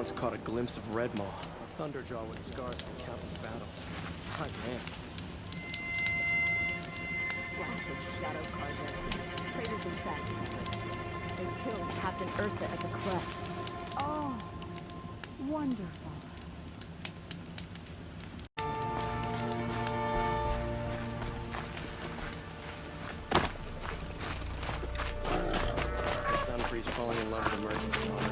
once caught a glimpse of Redmaw, a thunderjaw with scars from countless battles. I ran. Blasted shadow cargo. Traitors in fact. They killed Captain Ursa at the cleft. Oh, wonderful. The Sunpriest falling in love with emergency water.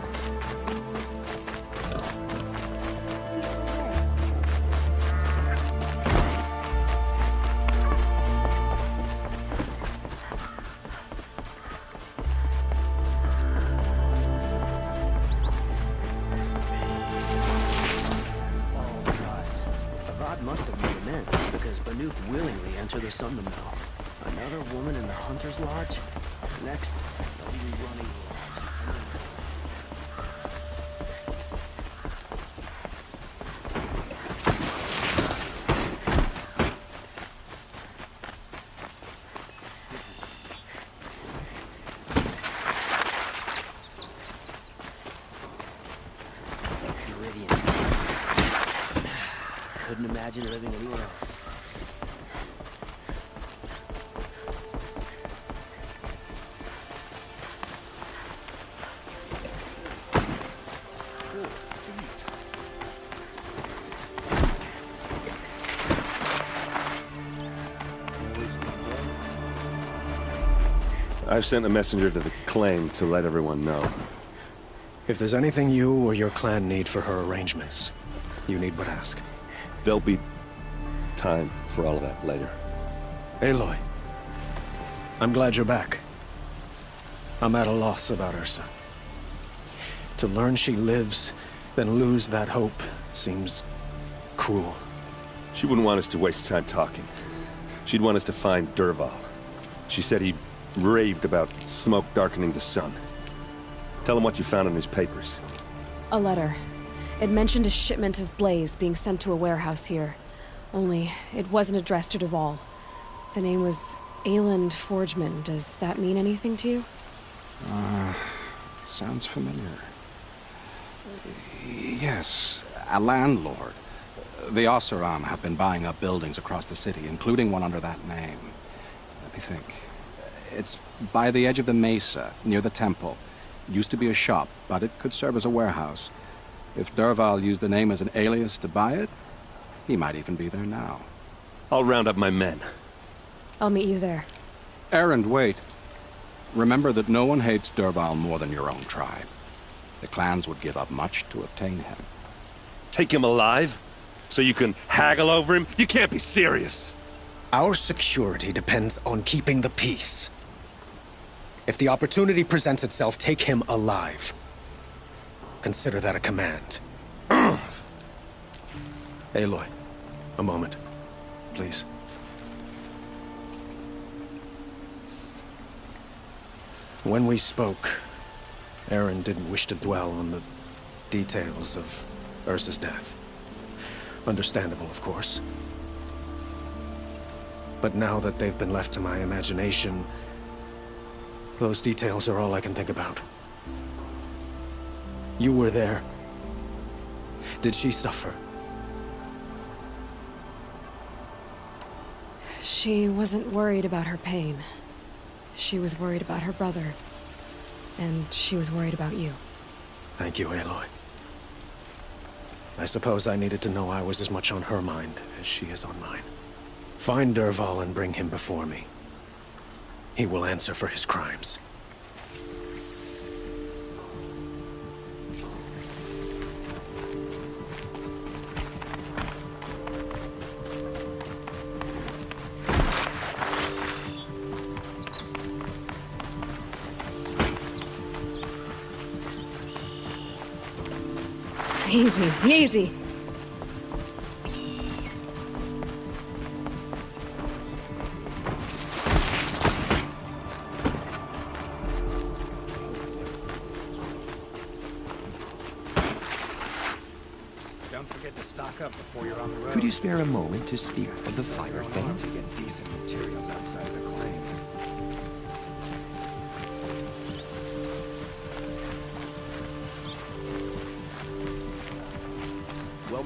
Avad must have made amends, because Banuk willingly entered the Sun to Mill. Another woman in the Hunter's Lodge? Next, they'll be running Meridian. Couldn't imagine living anywhere else. I've sent a messenger to the claim to let everyone know. If there's anything you or your clan need for her arrangements, you need but ask. There'll be time for all of that later. Aloy, I'm glad you're back. I'm at a loss about Ursa. To learn she lives, then lose that hope, seems cruel. She wouldn't want us to waste time talking. She'd want us to find Dervahl. She said he raved about smoke darkening the sun. Tell him what you found in his papers. A letter. It mentioned a shipment of blaze being sent to a warehouse here. Only, it wasn't addressed to Dervahl. The name was Ayland Forgeman. Does that mean anything to you? Sounds familiar. Yes, a landlord. The Oseram have been buying up buildings across the city, including one under that name. Let me think. It's by the edge of the mesa, near the temple. It used to be a shop, but it could serve as a warehouse. If Dervahl used the name as an alias to buy it, he might even be there now. I'll round up my men. I'll meet you there. Erend, wait. Remember that no one hates Dervahl more than your own tribe. The clans would give up much to obtain him. Take him alive? So you can haggle over him? You can't be serious! Our security depends on keeping the peace. If the opportunity presents itself, take him alive. Consider that a command. Aloy, a moment, please. When we spoke, Erend didn't wish to dwell on the details of Ursa's death. Understandable, of course. But now that they've been left to my imagination, those details are all I can think about. You were there. Did she suffer? She wasn't worried about her pain. She was worried about her brother. And she was worried about you. Thank you, Aloy. I suppose I needed to know I was as much on her mind as she is on mine. Find Dervahl and bring him before me. He will answer for his crimes. Easy, easy. Don't forget to stock up before you're on the road. Could you spare a moment to speak of the finer To things? get decent materials outside of the claim.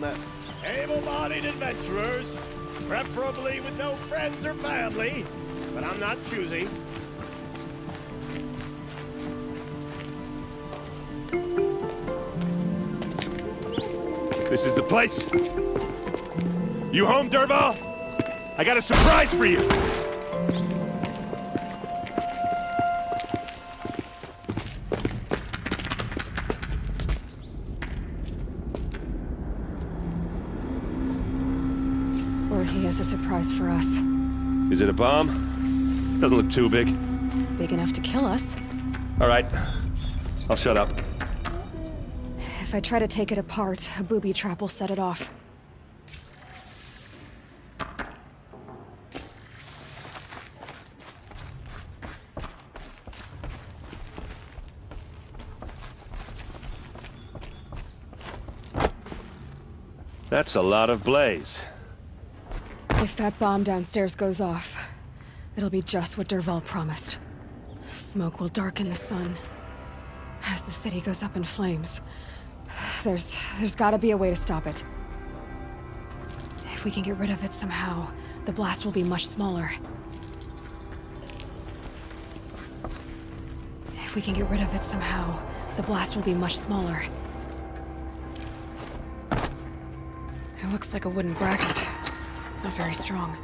met. Able-bodied adventurers, preferably with no friends or family, but I'm not choosy. This is the place. You home, Dervahl? I got a surprise for you. Or he has a surprise for us. Is it a bomb? Doesn't look too big. Big enough to kill us. All right. I'll shut up. If I try to take it apart, a booby trap will set it off. That's a lot of blaze. If that bomb downstairs goes off, it'll be just what Dervahl promised. Smoke will darken the sun. As the city goes up in flames, there's gotta be a way to stop it. If we can get rid of it somehow, the blast will be much smaller. If we can get rid of it somehow, the blast will be much smaller. It looks like a wooden bracket. Not very strong.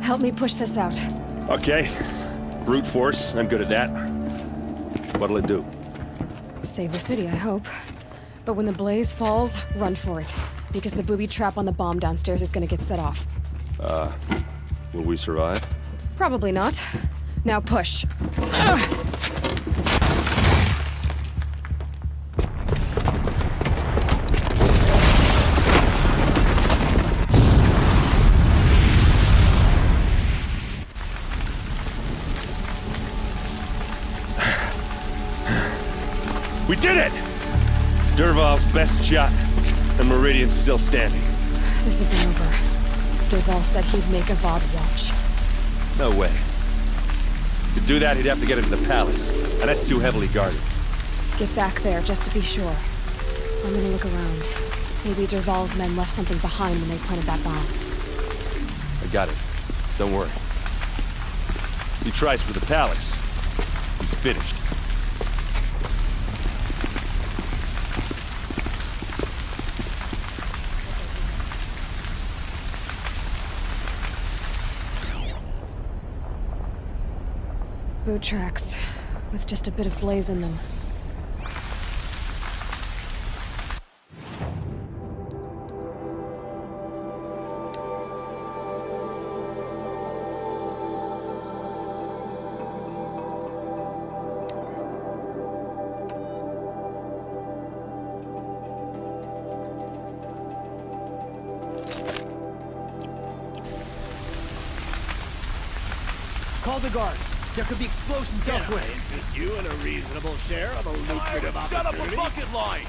Help me push this out. Okay. Brute force, I'm good at that. What'll it do? Save the city, I hope. But when the blaze falls, run for it. Because the booby trap on the bomb downstairs is gonna get set off. Will we survive? Probably not. Now push. We did it! Dervahl's best shot, and Meridian's still standing. This isn't over. Dervahl said he'd make Avad watch. No way. To do that, he'd have to get into the palace, and that's too heavily guarded. Get back there, just to be sure. I'm gonna look around. Maybe Dervahl's men left something behind when they planted that bomb. I got it. Don't worry. He tries for the palace. He's finished. Boot tracks, with just a bit of blaze in them. Call the guards. There could be explosions Can elsewhere. I interest you in a reasonable share of a lucrative Shut up a opportunity? bucket line!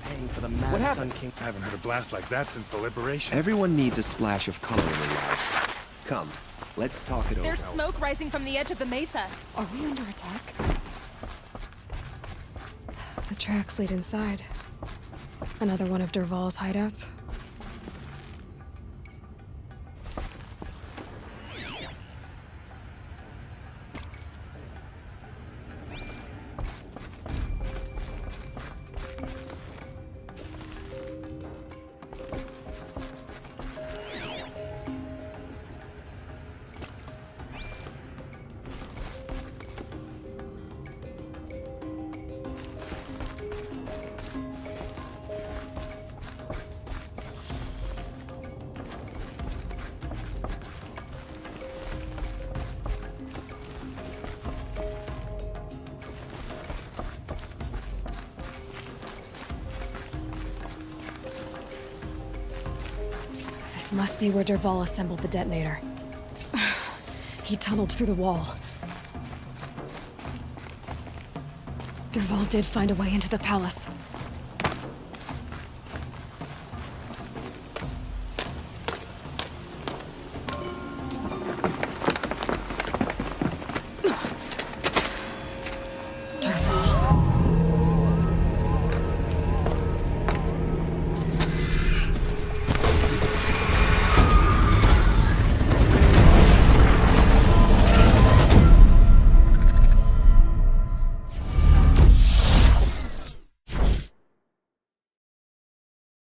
Paying for the mad Sun-King. I haven't heard a blast like that since the liberation. Everyone needs a splash of color in their lives. Come, let's talk it over. There's smoke rising from the edge of the mesa. Are we under attack? The tracks lead inside. Another one of Dervahl's hideouts. This must be where Dervahl assembled the detonator. He tunneled through the wall. Dervahl did find a way into the palace.